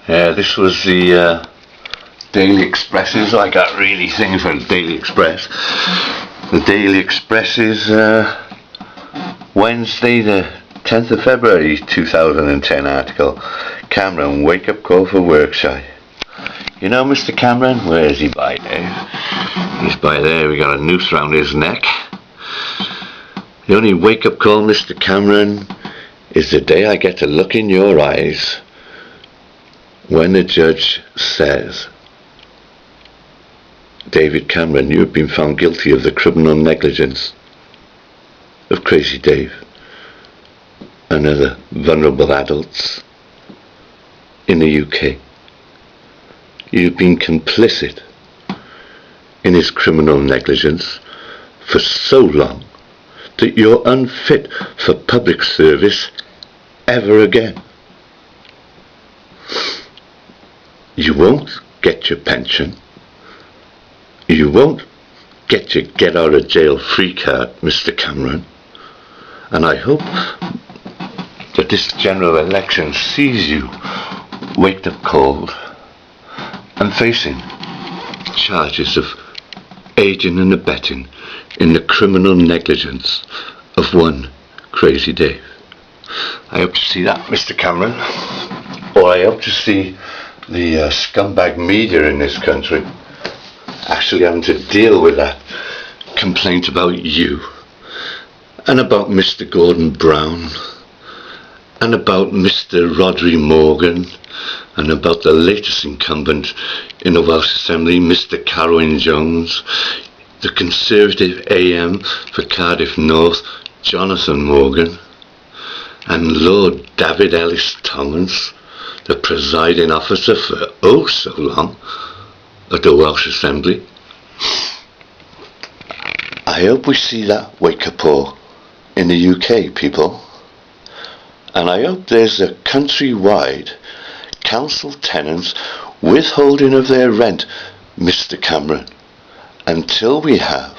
This was the Daily Expresses. I got really things for the Daily Express. The Daily Express is Wednesday the 10th of February 2010 article. Cameron, wake up call for Workshy. You know Mr. Cameron? Where is he by there? He's by there. We got a noose round his neck. The only wake up call, Mr. Cameron, is the day I get to look in your eyes when the judge says, David Cameron, you have been found guilty of the criminal negligence of Crazy Dave and other vulnerable adults in the UK. You've been complicit in his criminal negligence for so long that you're unfit for public service ever again. You won't get your pension. You won't get your get out of jail free card, Mr. Cameron. And I hope that this general election sees you waked up cold and facing charges of aiding and abetting in the criminal negligence of one Crazy Dave. I hope to see that, Mr. Cameron. Or I hope to see the scumbag media in this country actually having to deal with that complaint about you and about Mr. Gordon Brown and about Mr. Rhodri Morgan and about the latest incumbent in the Welsh Assembly, Mr. Carwyn Jones, the Conservative AM for Cardiff North, Jonathan Morgan, and Lord David Ellis-Thomas, the presiding officer for oh so long at the Welsh Assembly. I hope we see that wake-up call in the UK, people. And I hope there's a countrywide council tenants withholding of their rent, Mr. Cameron, until we have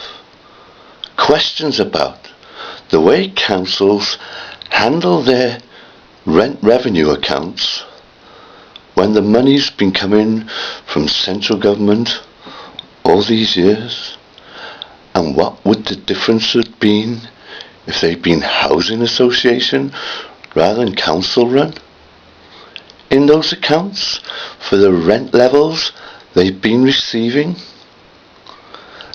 questions about the way councils handle their rent revenue accounts when the money's been coming from central government all these years, and what would the difference have been if they'd been housing association rather than council run in those accounts for the rent levels they've been receiving,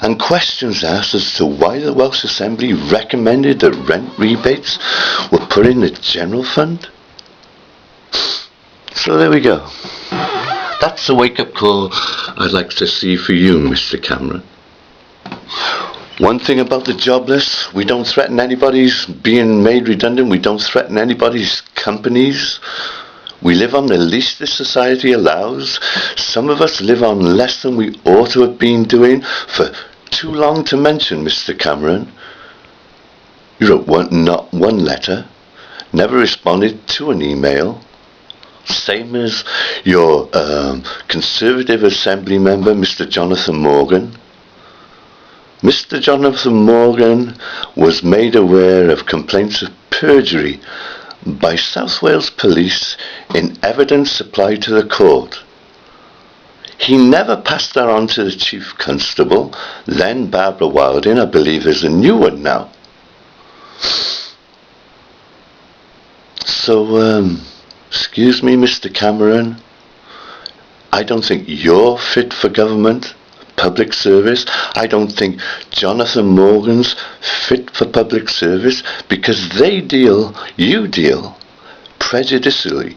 and questions asked as to why the Welsh Assembly recommended that rent rebates were put in the general fund. So there we go. That's the wake-up call I'd like to see for you, Mr. Cameron. One thing about the jobless, we don't threaten anybody's being made redundant. We don't threaten anybody's companies. We live on the least this society allows. Some of us live on less than we ought to have been doing for too long to mention, Mr. Cameron. You wrote not one letter, never responded to an email. Same as your Conservative Assembly member, Mr. Jonathan Morgan. Mr. Jonathan Morgan was made aware of complaints of perjury by South Wales Police in evidence supplied to the court. He never passed that on to the Chief Constable, then Barbara Wilding. I believe there's a new one now. So, excuse me, Mr. Cameron, I don't think you're fit for government, public service. I don't think Jonathan Morgan's fit for public service, because you deal prejudicially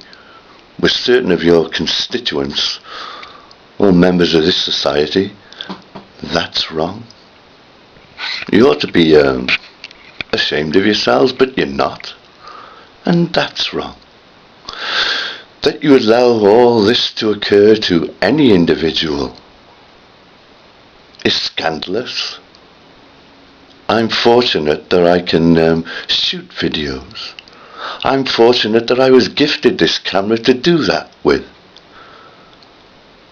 with certain of your constituents or members of this society. That's wrong. You ought to be ashamed of yourselves, but you're not. And that's wrong. That you allow all this to occur to any individual is scandalous. I'm fortunate that I can shoot videos. I'm fortunate that I was gifted this camera to do that with.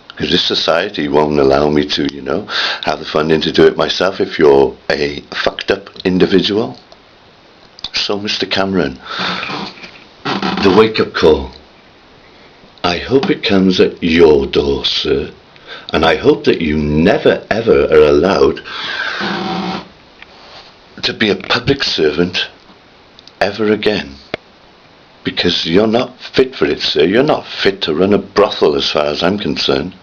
Because this society won't allow me to, have the funding to do it myself if you're a fucked up individual. So, Mr. Cameron, the wake-up call I hope it comes at your door, sir, and I hope that you never ever are allowed to be a public servant ever again. Because you're not fit for it, sir. You're not fit to run a brothel as far as I'm concerned.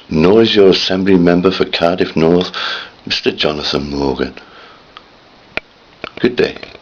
Nor is your Assembly member for Cardiff North, Mr. Jonathan Morgan. Good day.